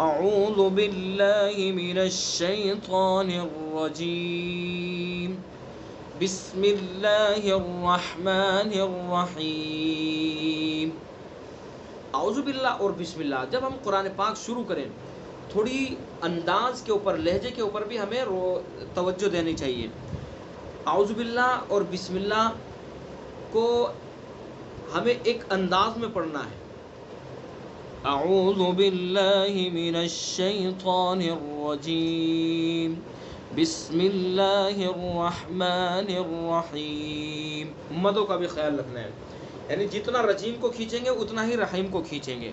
اعوذ باللہ من الشیطان الرجیم بسم اللہ الرحمن الرحیم۔ اعوذ باللہ اور بسم اللہ جب ہم قرآن پاک شروع کریں تھوڑی انداز کے اوپر، لہجے کے اوپر بھی ہمیں توجہ دینی چاہیے۔ اعوذ باللہ اور بسم اللہ کو ہمیں ایک انداز میں پڑھنا ہے۔ اعوذ باللہ من الشیطان الرجیم بسم اللہ الرحمن الرحیم۔ مدوں کا بھی خیال رکھنا ہے، یعنی جتنا رجیم کو کھینچیں گے اتنا ہی رحیم کو کھینچیں گے،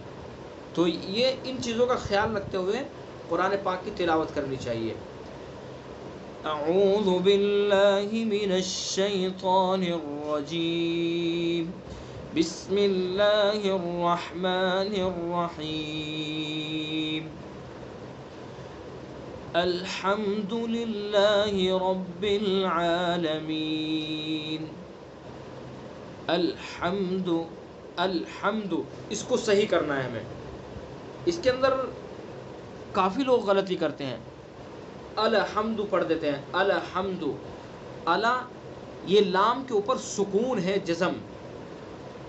تو یہ ان چیزوں کا خیال رکھتے ہوئے قرآن پاک کی تلاوت کرنی چاہیے۔ اعوذ باللہ من الشیطان الرجیم بسم اللہ الرحمن الرحیم۔ الحمد للہ رب العالمین۔ الحمد اس کو صحیح کرنا ہے ہمیں۔ اس کے اندر کافی لوگ غلطی کرتے ہیں، الحمد پڑھ دیتے ہیں، الحمد۔ یہ لام کے اوپر سکون ہے، جزم۔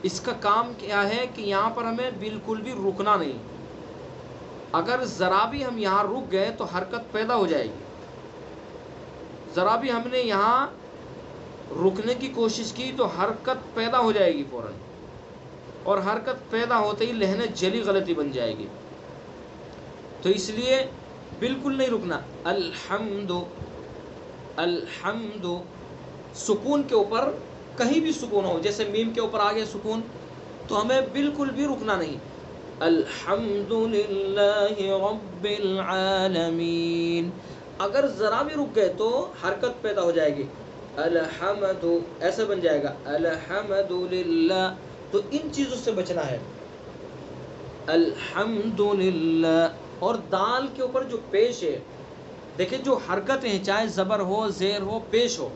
اس کا کام کیا ہے کہ یہاں پر ہمیں بالکل بھی رکنا نہیں۔ اگر ذرا بھی ہم یہاں رک گئے تو حرکت پیدا ہو جائے گی۔ ذرا بھی ہم نے یہاں رکنے کی کوشش کی تو حرکت پیدا ہو جائے گی فوراً، اور حرکت پیدا ہوتے ہی لہنے جلی غلطی بن جائے گی۔ تو اس لیے بالکل نہیں رکنا۔ الحمد، الحمد سکون کے اوپر کہیں بھی سکون ہو، جیسے میم کے اوپر آ گیا سکون، تو ہمیں بالکل بھی رکنا نہیں۔ الحمد للہ رب العالمین، اگر ذرا بھی رک گئے تو حرکت پیدا ہو جائے گی۔ الحمد ایسے بن جائے گا، الحمد للہ، تو ان چیزوں سے بچنا ہے۔ الحمد للہ، اور دال کے اوپر جو پیش ہے، دیکھیں جو حرکتیں ہیں، چاہے زبر ہو، زیر ہو، پیش ہو،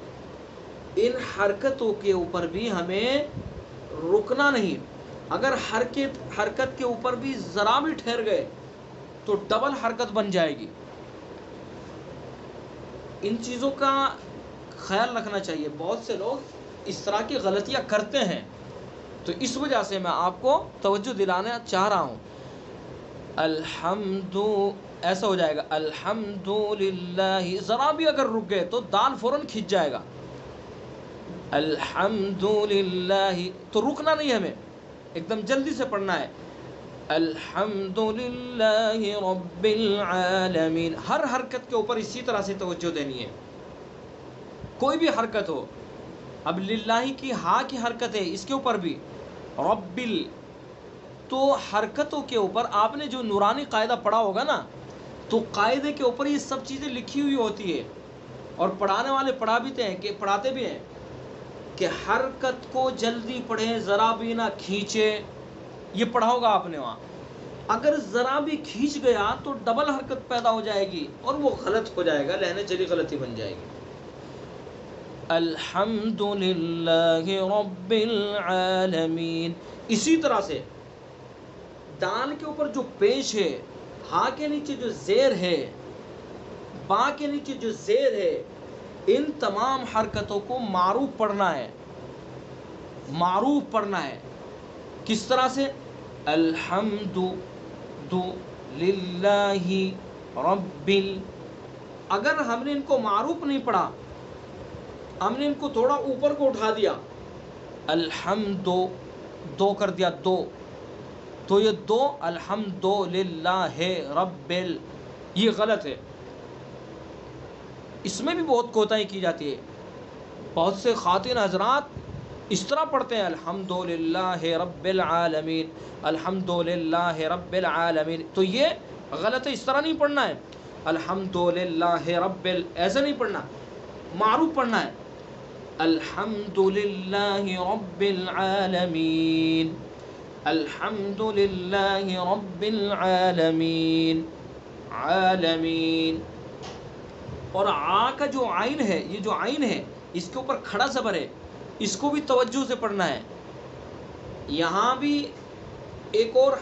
ان حرکتوں کے اوپر بھی ہمیں رکنا نہیں۔ اگر حرکت کے اوپر بھی ذرا بھی ٹھہر گئے تو ڈبل حرکت بن جائے گی۔ ان چیزوں کا خیال رکھنا چاہیے۔ بہت سے لوگ اس طرح کی غلطیاں کرتے ہیں، تو اس وجہ سے میں آپ کو توجہ دلانا چاہ رہا ہوں۔ الحمد ایسا ہو جائے گا، الحمد للہ، ذرا بھی اگر رک گئے تو دال فوراً کھنچ جائے گا۔ الحمد للہ، تو رکنا نہیں ہمیں، ایک دم جلدی سے پڑھنا ہے۔ الحمد للہ رب العالمین، ہر حرکت کے اوپر اسی طرح سے توجہ دینی ہے، کوئی بھی حرکت ہو۔ اب للہ کی ہا کی حرکت ہے، اس کے اوپر بھی رب تو حرکتوں کے اوپر آپ نے جو نورانی قاعدہ پڑھا ہوگا نا، تو قاعدے کے اوپر یہ سب چیزیں لکھی ہوئی ہوتی ہے، اور پڑھانے والے پڑھاتے بھی ہیں کہ حرکت کو جلدی پڑھیں، ذرا بھی نہ کھینچے، یہ پڑھا ہوگا آپ نے وہاں۔ اگر ذرا بھی کھینچ گیا تو ڈبل حرکت پیدا ہو جائے گی اور وہ غلط ہو جائے گا، لہنے جلی غلطی بن جائے گی۔ الحمد للہ رب العالمین، اسی طرح سے دال کے اوپر جو پیش ہے، ہا کے نیچے جو زیر ہے، با کے نیچے جو زیر ہے، ان تمام حرکتوں کو معروف پڑھنا ہے، معروف پڑھنا ہے۔ کس طرح سے؟ الحمد للہ رب اگر ہم نے ان کو معروف نہیں پڑھا، ہم نے ان کو تھوڑا اوپر کو اٹھا دیا، الحمد دو کر دیا، دو، تو یہ دو الحمد للہ رب یہ غلط ہے۔ اس میں بھی بہت کوتاہی کی جاتی ہے۔ بہت سے خواتین حضرات اس طرح پڑھتے ہیں، الحمد للہ رب العالمین، الحمد للہ رب العالمین، تو یہ غلط ہے، اس طرح نہیں پڑھنا ہے۔ الحمد للہ رب ایسا نہیں پڑھنا، معروف پڑھنا ہے۔ الحمد للہ رب العالمین، الحمد للہ رب العالمین، عالمین۔ اور آ کا جو عین ہے، یہ جو عین ہے اس کے اوپر کھڑا زبر ہے، اس کو بھی توجہ سے پڑھنا ہے۔ یہاں بھی ایک اور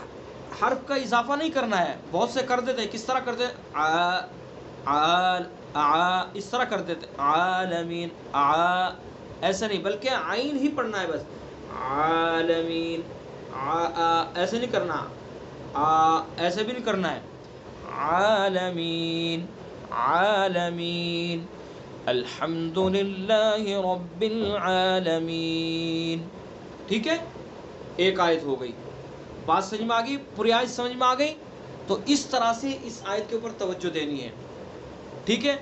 حرف کا اضافہ نہیں کرنا ہے. بہت سے کر دیتے ہیں. کس طرح کرتے ہیں؟ اس طرح کر دیتے ہیں عالمین. ایسا نہیں، بلکہ عین ہی پڑھنا ہے بس. عالمین. ایسے نہیں کرنا، ایسے بھی نہیں کرنا ہے. عالمین عالمین الحمد للہ رب العالمین. ٹھیک ہے، ایک آیت ہو گئی. بات سمجھ میں آ گئی؟ پوری آیت سمجھ میں آ گئی؟ تو اس طرح سے اس آیت کے اوپر توجہ دینی ہے. ٹھیک ہے.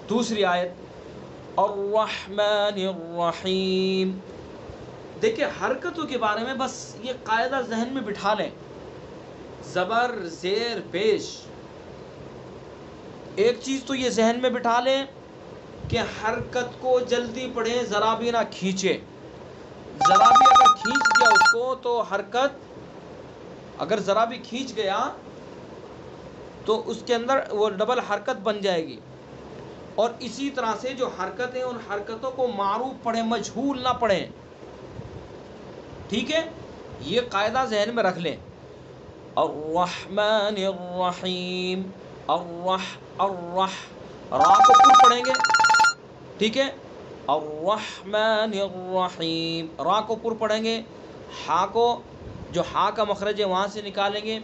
دوسری آیت الرحمن الرحیم. دیکھیں حرکتوں کے بارے میں بس یہ قاعدہ ذہن میں بٹھا لیں. زبر زیر پیش. ایک چیز تو یہ ذہن میں بٹھا لیں کہ حرکت کو جلدی پڑھیں، ذرا بھی نہ کھینچے. ذرا بھی اگر کھینچ دیا اس کو تو حرکت، اگر ذرا بھی کھینچ گیا تو اس کے اندر وہ ڈبل حرکت بن جائے گی. اور اسی طرح سے جو حرکتیں، ان حرکتوں کو معروف پڑھیں، مجہول نہ پڑھیں. ٹھیک ہے، یہ قاعدہ ذہن میں رکھ لیں. الرحمن الرحیم. را کو پر پڑھیں گے. ٹھیک ہے. الرحمن الرحیم، را کو پر پڑھیں گے. ہا کو، جو ہا کا مخرج ہے وہاں سے نکالیں گے.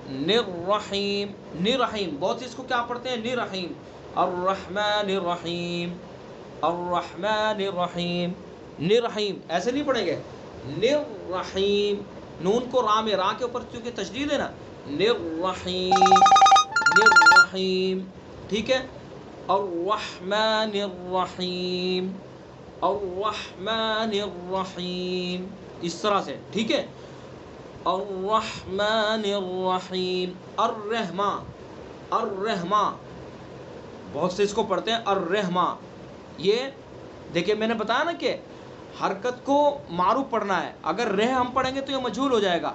نرحیم. نرحیم بہت اس کو کیا پڑھتے ہیں؟ نرحیم. الرحمن الرحیم. الرحمن الرحیم. نرحیم ایسے نہیں پڑھیں گے. نرحیم. نون کو را میں، را کے اوپر کیونکہ تشدید ہے نا. نرحیم. نرحیم. ٹھیک ہے. الرحمن الرحیم. الرحمن الرحیم. اس طرح سے. ٹھیک ہے. الرحمن الرحیم. الرحمہ. الرحمہ بہت سے اس کو پڑھتے ہیں الرحمہ. یہ دیکھیں میں نے بتایا نا کہ حرکت کو معروف پڑھنا ہے. اگر رہ ہم پڑھیں گے تو یہ مجہول ہو جائے گا.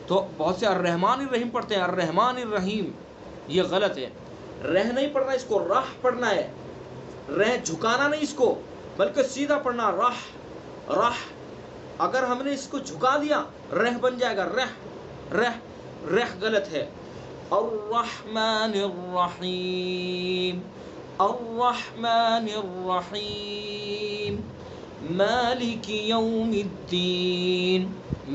تو بہت سے الرحمن الرحیم پڑھتے ہیں الرحمن الرحیم. یہ غلط ہے. رہ نہیں پڑھنا، اس کو رح پڑھنا ہے. رہ جھکانا نہیں اس کو، بلکہ سیدھا پڑھنا. رح رح. اگر ہم نے اس کو جھکا دیا رہ بن جائے گا. رہ رہ. رہ غلط ہے. الرحمن الرحیم. الرحمن الرحیم. مالک یوم الدین.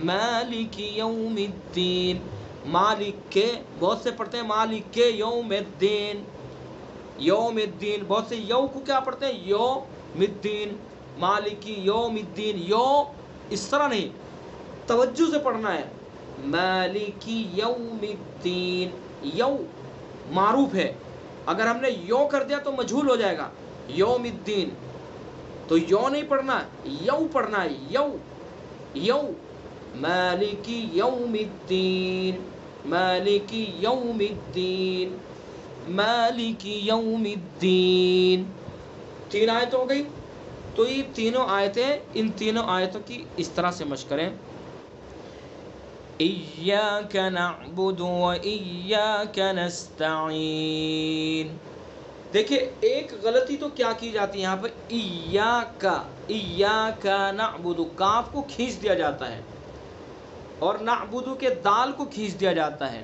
مالک یوم الدین. مالک کے، بہت سے پڑھتے ہیں مالک کے یوم الدین. یوم الدین. بہت سے یو کو کیا پڑھتے ہیں؟ یوم الدین. مالک یوم الدین. یو اس طرح نہیں، توجہ سے پڑھنا ہے. مالک یوم الدین. یو معروف ہے، اگر ہم نے یو کر دیا تو مجہول ہو جائے گا. یوم الدین تو یو نہیں پڑھنا، یو پڑھنا ہے. You you. مالک یوم الدین. مالک یوم الدین. مالک یوم الدین. 3 آیت ہو گئی. تو یہ تینوں آیتیں، ان تینوں آیتوں کی اس طرح سے مشق کریں. ایاک نعبد و ایاک نستعین. دیکھیں ایک غلطی تو کیا کی جاتی ہے یہاں پر؟ ایاک. ایاک نعبد، کاف کو کھینچ دیا جاتا ہے، اور نعبد کے دال کو کھینچ دیا جاتا ہے.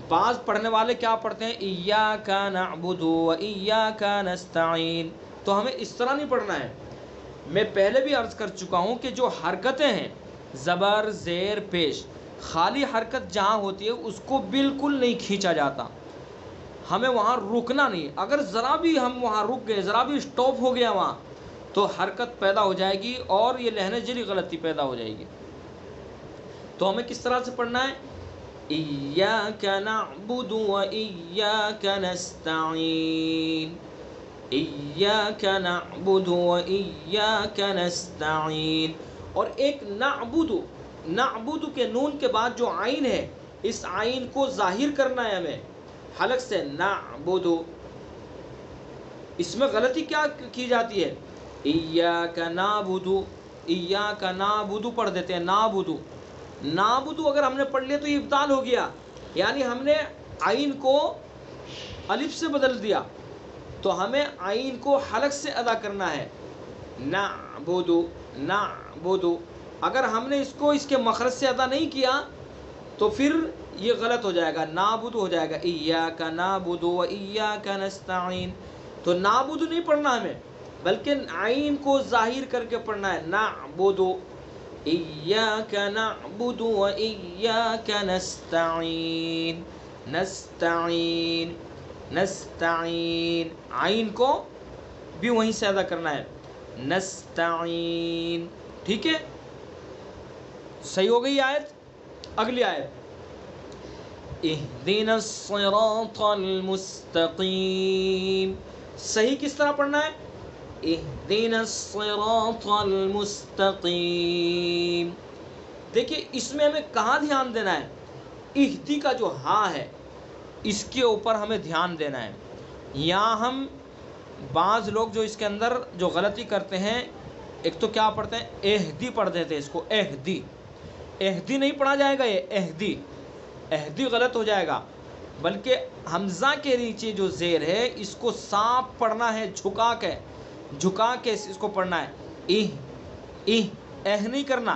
بعض پڑھنے والے کیا پڑھتے ہیں؟ ایاک نعبد و ایاک نستعین. تو ہمیں اس طرح نہیں پڑھنا ہے. میں پہلے بھی عرض کر چکا ہوں کہ جو حرکتیں ہیں زبر زیر پیش، خالی حرکت جہاں ہوتی ہے اس کو بالکل نہیں کھینچا جاتا. ہمیں وہاں رکنا نہیں. اگر ذرا بھی ہم وہاں رک گئے، ذرا بھی اسٹاپ ہو گیا وہاں، تو حرکت پیدا ہو جائے گی اور یہ لہنجلی غلطی پیدا ہو جائے گی. تو ہمیں کس طرح سے پڑھنا ہے؟ ایاک نعبد و ایاک نستعین. ایاک نعبد و ایاک نستعین. اور ایک نعبد، نعبد کے نون کے بعد جو عین ہے، اس عین کو ظاہر کرنا ہے ہمیں حلق سے. نعبد. اس میں غلطی کیا کی جاتی ہے؟ ایاک نعبد. ایاک نعبد پڑھ دیتے ہیں نعبد. نعبد اگر ہم نے پڑھ لیا تو یہ ابدال ہو گیا، یعنی ہم نے عین کو الف سے بدل دیا. تو ہمیں عین کو حلق سے ادا کرنا ہے. نعبد. نعبد. اگر ہم نے اس کو اس کے مخرج سے ادا نہیں کیا تو پھر یہ غلط ہو جائے گا، نعبد ہو جائے گا، ایاک نعبد و ایاک نستعین. تو نعبد نہیں پڑھنا ہمیں، بلکہ عین کو ظاہر کر کے پڑھنا ہے، نعبد ایاک نعبد و ایاک نستعین، نستعین نستعین، عین کو بھی وہیں سے ادا کرنا ہے، نستعین. ٹھیک ہے، صحیح ہو گئی آیت. اگلی آیت، اہدنا الصراط المستقیم. صحیح کس طرح پڑھنا ہے؟ اہدنا الصراط المستقیم. دیکھیے اس میں ہمیں کہاں دھیان دینا ہے؟ اہدی کا جو ہاں ہے اس کے اوپر ہمیں دھیان دینا ہے. یہاں ہم بعض لوگ جو اس کے اندر جو غلطی کرتے ہیں، ایک تو کیا پڑھتے ہیں، اہدی پڑھ دیتے ہیں اس کو، اہدی. اہدی نہیں پڑھا جائے گا، یہ اہدی، اہدی غلط ہو جائے گا، بلکہ حمزہ کے نیچے جو زیر ہے اس کو صاف پڑھنا ہے، جھکا کے، جھکا کے اس کو پڑھنا ہے. نہیں کرنا،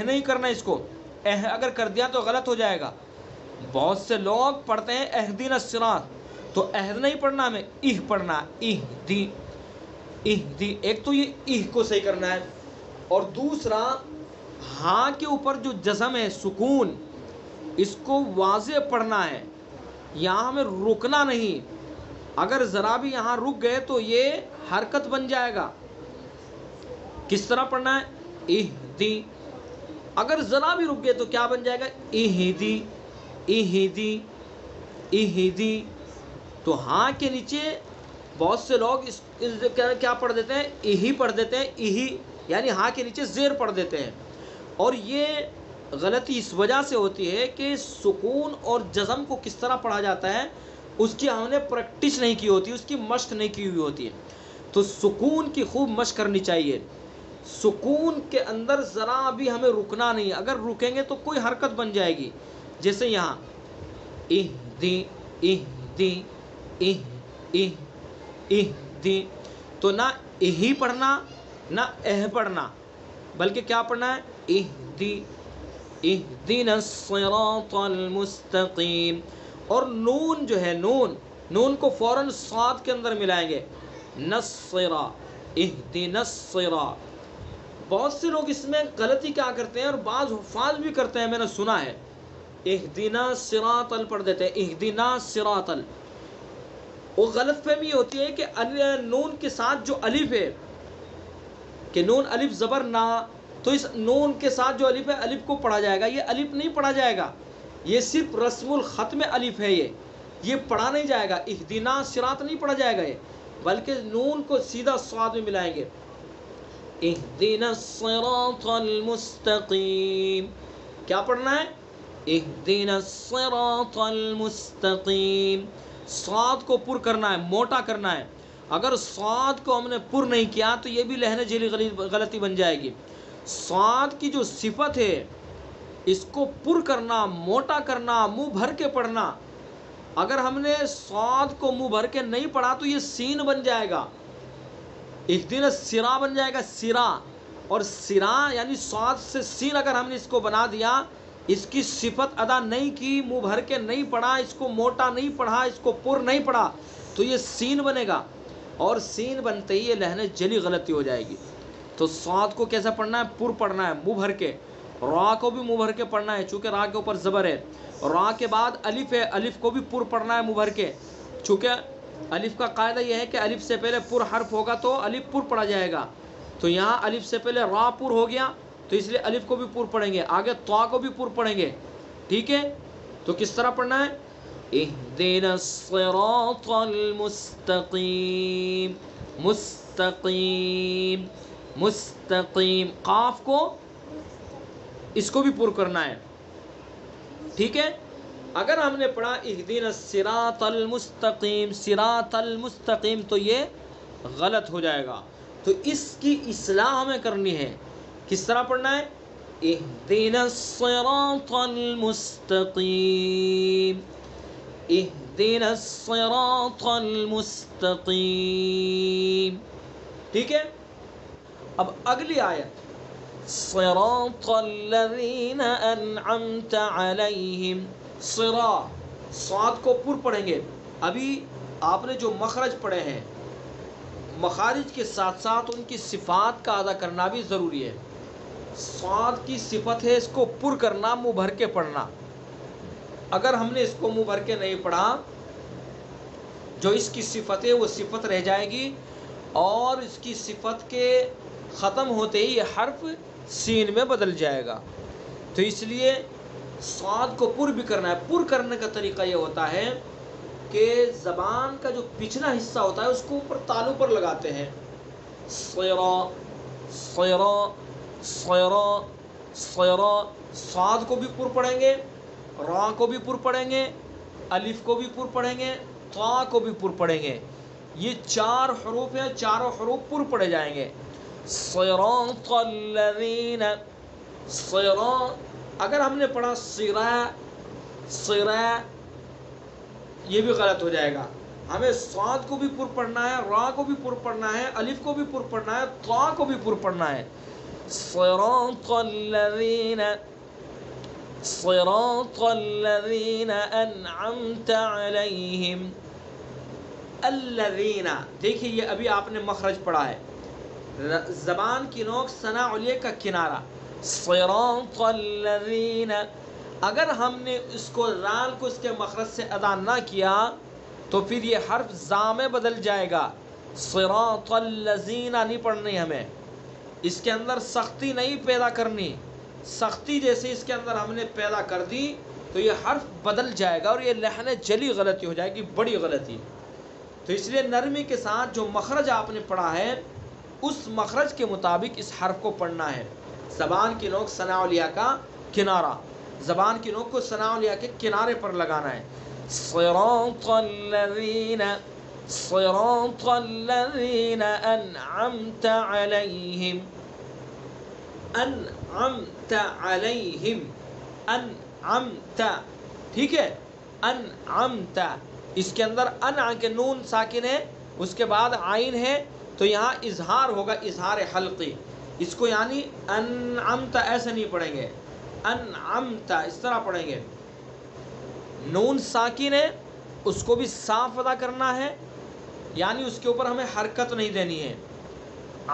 نہیں کرنا اس کو. اگر کر دیا تو غلط ہو جائے گا. بہت سے لوگ پڑھتے ہیں اہدنا الصراط، تو عہد نہیں پڑھنا، ہمیں پڑھنا، اہدی. ایک تو یہ کو صحیح کرنا ہے، اور دوسرا ہاں کے اوپر جو جزم ہے، سکون، اس کو واضح پڑھنا ہے. یہاں ہمیں رکنا نہیں. اگر ذرا بھی یہاں رک گئے تو یہ حرکت بن جائے گا. کس طرح پڑھنا ہے؟ اہدی. اگر ذرا بھی رک گئے تو کیا بن جائے گا؟ اہدی، اہدی، اہدی. تو ہاں کے نیچے بہت سے لوگ اس کیا پڑھ دیتے ہیں؟ پڑھ دیتے ہیں، یعنی ہاں کے نیچے زیر پڑھ دیتے ہیں. اور یہ غلطی اس وجہ سے ہوتی ہے کہ سکون اور جزم کو کس طرح پڑھا جاتا ہے اس کی ہم نے پریکٹس نہیں کی ہوتی، اس کی مشق نہیں کی ہوئی ہوتی ہے. تو سکون کی خوب مشق کرنی چاہیے. سکون کے اندر ذرا بھی ہمیں رکنا نہیں. اگر رکیں گے تو کوئی حرکت بن جائے گی. جیسے یہاں اہدی، اہدی، اہدی، تو نہ پڑھنا نہ پڑھنا، بلکہ کیا پڑھنا ہے؟ اہدنا الصراط المستقیم. اور نون جو ہے، نون کو فوراً صاد کے اندر ملائیں گے، نصرا، اہدنا الصراط. بہت سے لوگ اس میں غلطی کیا کرتے ہیں، اور بعض حفاظ بھی کرتے ہیں، میں نے سنا ہے، اہدنا صراط پڑھ دیتے ہیں، اہدنا صراط. وہ غلط فہمی ہوتی ہے کہ نون کے ساتھ جو الف ہے، کہ نون الف زبر نا، تو اس نون کے ساتھ جو الف ہے، الف کو پڑھا جائے گا. یہ الف نہیں پڑھا جائے گا، یہ صرف رسم الخط میں الف ہے، یہ پڑھا نہیں جائے گا. اہدنا صراط نہیں پڑھا جائے گا یہ، بلکہ نون کو سیدھا صاد میں ملائیں گے. اہدنا الصراط المستقیم. کیا پڑھنا ہے؟ اہدنا الصراط المستقیم. صاد کو پر کرنا ہے، موٹا کرنا ہے. اگر صاد کو ہم نے پر نہیں کیا تو یہ بھی لہنے جھیلی غلطی بن جائے گی. صاد کی جو صفت ہے اس کو پر کرنا، موٹا کرنا، منہ بھر کے پڑھنا. اگر ہم نے صاد کو منہ بھر کے نہیں پڑھا تو یہ سین بن جائے گا، اہدنا الصراط بن جائے گا، سرا. اور سرا یعنی صاد سے سین اگر ہم نے اس کو بنا دیا، اس کی صفت ادا نہیں کی، منہ بھر کے نہیں پڑھا، اس کو موٹا نہیں پڑھا، اس کو پر نہیں پڑھا، تو یہ سین بنے گا. اور سین بنتے ہی یہ لہنے جلی غلطی ہو جائے گی. تو صاد کو کیسے پڑھنا ہے؟ پر پڑھنا ہے، منہ بھر کے. را کو بھی منہ بھر کے پڑھنا ہے، چونکہ را کے اوپر زبر ہے. را کے بعد الف ہے، الف کو بھی پر پڑھنا ہے منہ بھر کے. چونکہ الف کا قاعدہ یہ ہے کہ الف سے پہلے پر حرف ہوگا تو الف پر پڑھا جائے گا. تو یہاں الف سے پہلے را پر ہو گیا، تو اس لیے الف کو بھی پر پڑھیں گے، آگے طا کو بھی پر پڑھیں گے. ٹھیک ہے، تو کس طرح پڑھنا ہے؟ اہدنا الصراط المستقیم. مستقیم، مستقیم. قاف کو اس کو بھی پر کرنا ہے. ٹھیک ہے. اگر ہم نے پڑھا اہدنا الصراط المستقیم، صراط المستقیم، تو یہ غلط ہو جائے گا. تو اس کی اصلاح ہمیں کرنی ہے. کس طرح پڑھنا ہے؟ اہدنا الصراط المستقیم، اہدنا الصراط المستقیم. ٹھیک ہے. اب اگلی آیت صراط الذین انعمت علیہم، صاد کو پر پڑھیں گے. ابھی آپ نے جو مخرج پڑھے ہیں، مخارج کے ساتھ ساتھ ان کی صفات کا ادا کرنا بھی ضروری ہے. صاد کی صفت ہے اس کو پر کرنا، منہ بھر کے پڑھنا. اگر ہم نے اس کو منہ بھر کے نہیں پڑھا، جو اس کی صفت ہے وہ صفت رہ جائے گی، اور اس کی صفت کے ختم ہوتے ہی یہ حرف سین میں بدل جائے گا. تو اس لیے صاد کو پر بھی کرنا ہے. پر کرنے کا طریقہ یہ ہوتا ہے کہ زبان کا جو پچھلا حصہ ہوتا ہے اس کو اوپر تالو پر لگاتے ہیں. صیرا صیرا صیرا صیرا. صاد کو بھی پر پڑھیں گے، را کو بھی پر پڑھیں گے، الف کو بھی پر پڑھیں گے، طا کو بھی پر پڑھیں گے. یہ 4 حروف ہیں، چاروں حروف پر پڑھے جائیں گے. صراط الذین، صرا اگر ہم نے پڑھا صرا صرا یہ بھی غلط ہو جائے گا. ہمیں صاد کو بھی پر پڑھنا ہے، را کو بھی پر پڑھنا ہے، الف کو بھی پر پڑھنا ہے، طا کو بھی پر پڑھنا ہے. صراط الذین، صراط الذین انعمت علیہم. الذین، دیکھیے یہ ابھی آپ نے مخرج پڑھا ہے، زبان کی نوک ثنا علیہ کا کنارہ. صراط الذین، اگر ہم نے اس کو رال کو اس کے مخرج سے ادا نہ کیا تو پھر یہ حرف زا میں بدل جائے گا. صراط الذین نہیں پڑھنی ہمیں، اس کے اندر سختی نہیں پیدا کرنی. سختی جیسے اس کے اندر ہم نے پیدا کر دی تو یہ حرف بدل جائے گا اور یہ لحن جلی غلطی ہو جائے گی، بڑی غلطی. تو اس لیے نرمی کے ساتھ جو مخرج آپ نے پڑھا ہے اس مخرج کے مطابق اس حرف کو پڑھنا ہے. زبان کی نوک ثنا علیہ کا کنارہ، زبان کی نوک کو ثنا علیہ کے کنارے پر لگانا ہے. صراط الذین، صراط الذین انعمت علیہم. انعمت علیہم، انعمت، ٹھیک ہے. انعمت، اس کے اندر انع کے نون ساکن ہے، اس کے بعد عین ہے، تو یہاں اظہار ہوگا، اظہار حلقی. اس کو یعنی انعمت ایسے نہیں پڑھیں گے، انعمت اس طرح پڑھیں گے. نون ساکن ہے، اس کو بھی صاف ادا کرنا ہے، یعنی اس کے اوپر ہمیں حرکت نہیں دینی ہے.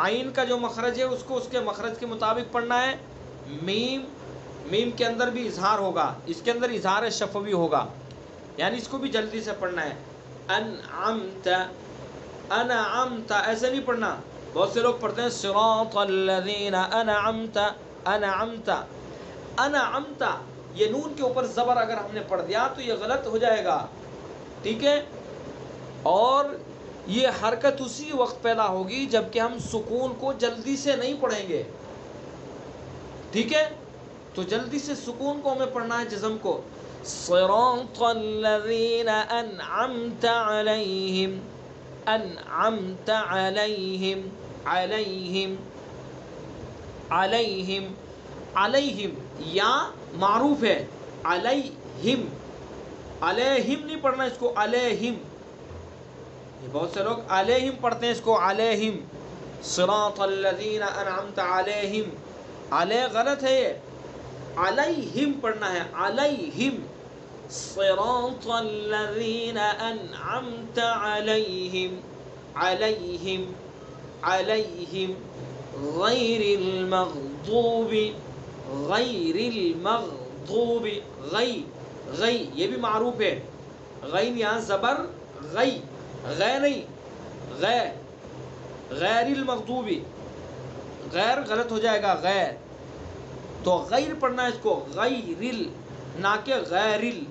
عین کا جو مخرج ہے اس کو اس کے مخرج کے مطابق پڑھنا ہے. میم، میم کے اندر بھی اظہار ہوگا، اس کے اندر اظہار شفوی ہوگا، یعنی اس کو بھی جلدی سے پڑھنا ہے. انعمت، انعمت ایسے نہیں پڑھنا. بہت سے لوگ پڑھتے ہیں صراط الذین انعمت، انعمت، انعمت. یہ نون کے اوپر زبر اگر ہم نے پڑھ دیا تو یہ غلط ہو جائے گا، ٹھیک ہے. اور یہ حرکت اسی وقت پیدا ہوگی جب کہ ہم سکون کو جلدی سے نہیں پڑھیں گے، ٹھیک ہے. تو جلدی سے سکون کو ہمیں پڑھنا ہے، جزم کو. صراط الذین انعمت علیہم، انعمت علیہم، علیہم، علیہم، علیہم. یا معروف ہے علیہم، علیہم نہیں پڑھنا اس کو، علیہم. یہ بہت سے لوگ علیہم پڑھتے ہیں اس کو، علیہم. صراط الذین انعمت علیہم، علیہ غلط ہے، یہ علیہم پڑھنا ہے، علیہم. صراط الذین انعمت علیہم، علیہم، علیہم، غیر المغضوب، غیر المغضوب. غی، غی یہ بھی معروف ہے. غین یہاں زبر، غی، غیر نہیں، غیر، غیر المغضوبی. غیر غلط ہو جائے گا، غیر. تو غیر پڑھنا ہے اس کو، غیر ال، نہ کہ غیر ال.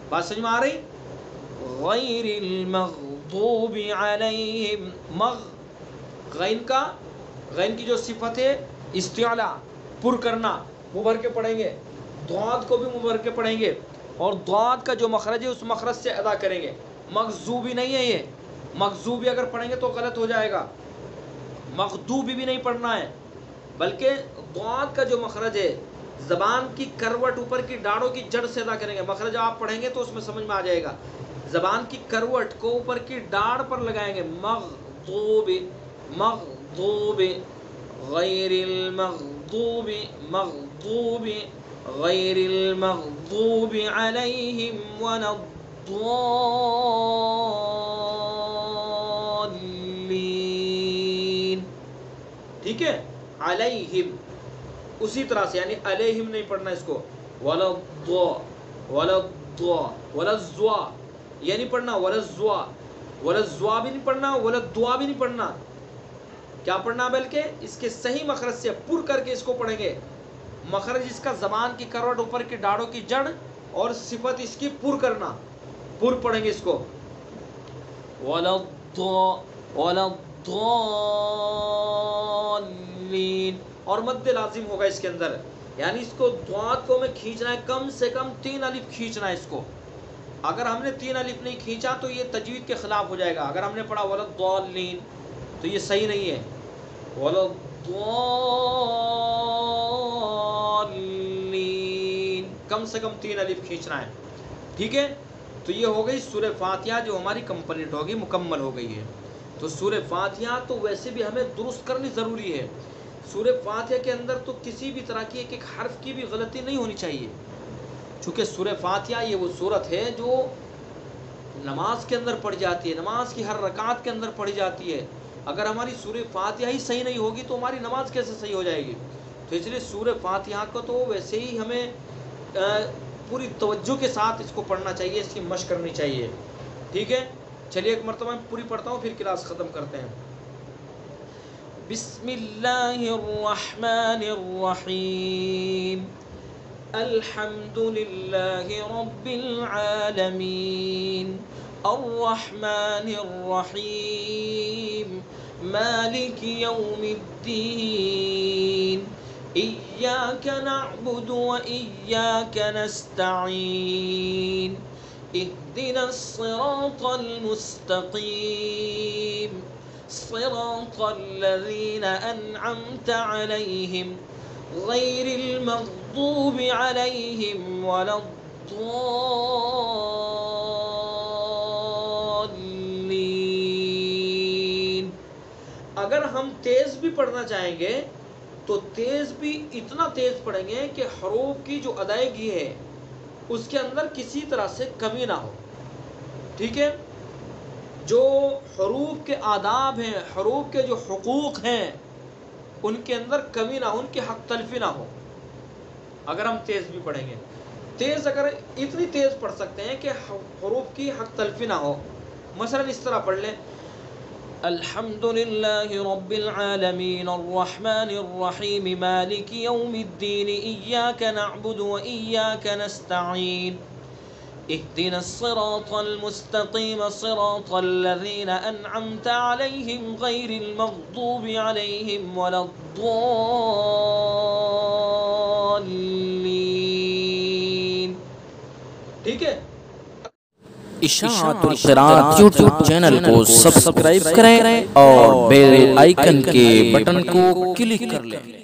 بات سمجھ میں آ رہی؟ غیر المغضوب علیہم. غین کا، غین کی جو صفت ہے استعلا، پر کرنا، منہ بھر کے پڑھیں گے. ضاد کو بھی منہ بھر کے پڑھیں گے، اور ضاد کا جو مخرج ہے اس مخرج سے ادا کریں گے. مغضوبی نہیں ہے یہ، مغضوبی اگر پڑھیں گے تو غلط ہو جائے گا. مغضوبی بھی نہیں پڑھنا ہے، بلکہ ضاد کا جو مخرج ہے زبان کی کروٹ اوپر کی ڈاڑوں کی جڑ سے ادا کریں گے. مخرج آپ پڑھیں گے تو اس میں سمجھ میں آ جائے گا. زبان کی کروٹ کو اوپر کی ڈاڑ پر لگائیں گے. مغضوب، مغضوب. غیر المغضوب غیر المغضوب علیہم ولا الضالین. ٹھیک ہے، علیہم اسی طرح سے، یعنی علیہم نہیں پڑھنا اس کو، ولا الزوا یہ نہیں پڑھنا، ولا الزوا بھی نہیں پڑھنا، ولا الدعا بھی نہیں پڑھنا. کیا پڑھنا؟ بلکہ اس کے صحیح مخرج سے پر کر کے اس کو پڑھیں گے. مخرج اس کا زبان کی کروٹ، اوپر کی ڈاڑوں کی جڑ، اور صفت اس کی پر کرنا، پر پڑھیں گے اس کو. ولا الضالین، اور مد لازم ہوگا اس کے اندر، یعنی اس کو ضاد کو میں کھینچنا ہے، کم سے کم 3 الف کھینچنا ہے اس کو. اگر ہم نے 3 الف نہیں کھینچا تو یہ تجوید کے خلاف ہو جائے گا. اگر ہم نے پڑھا ولا الضالین تو یہ صحیح نہیں ہے. ولا الضالین، کم سے کم 3 الف کھینچنا ہے. ٹھیک ہے، تو یہ ہو گئی سورہ فاتحہ جو ہماری کمپلیٹ ہوگی، مکمل ہو گئی ہے. تو سورہ فاتحہ تو ویسے بھی ہمیں درست کرنی ضروری ہے. سورہ فاتحہ کے اندر تو کسی بھی طرح کی ایک حرف کی بھی غلطی نہیں ہونی چاہیے، چونکہ سورہ فاتحہ یہ وہ سورت ہے جو نماز کے اندر پڑھی جاتی ہے، نماز کی ہر رکعت کے اندر پڑھی جاتی ہے. اگر ہماری سورہ فاتحہ ہی صحیح نہیں ہوگی تو ہماری نماز کیسے صحیح ہو جائے گی؟ تو اس لیے سورہ فاتحہ کو تو ویسے ہی ہمیں پوری توجہ کے ساتھ اس کو پڑھنا چاہیے، اس کی مشق کرنی چاہیے. ٹھیک ہے، چلیے ایک مرتبہ میں پوری پڑھتا ہوں، پھر کلاس ختم کرتے ہیں. بسم اللہ الرحمن الرحیم. الحمد للہ رب العالمین الرحمن الرحیم مالک یوم الدین ایاک نعبد و ایاک نستعین اهدنا الصراط المستقیم صراط الذین انعمت علیہم غیر المغضوب علیہم ولا الضالین. اگر ہم تیز بھی پڑھنا چاہیں گے تو تیز بھی اتنا تیز پڑھیں گے کہ حروف کی جو ادائیگی ہے اس کے اندر کسی طرح سے کمی نہ ہو. ٹھیک ہے، جو حروف کے آداب ہیں، حروف کے جو حقوق ہیں، ان کے اندر کمی نہ ہو، ان کی حق تلفی نہ ہو. اگر ہم تیز بھی پڑھیں گے، تیز اگر اتنی تیز پڑھ سکتے ہیں کہ حروف کی حق تلفی نہ ہو. مثلا اس طرح پڑھ لیں: الحمد للہ رب العالمین الرحمن الرحیم مالک یوم الدین ایاک نعبد و ایاک نستعین اهدنا الصراط المستقیم صراط الذین انعمت علیہم غیر المغضوب علیہم ولا الضالین. ٹھیک ہے، اشاعت القراءات یوٹیوب چینل کو سبسکرائب کریں اور بیل آئیکن کے بٹن کو کلک کر لیں.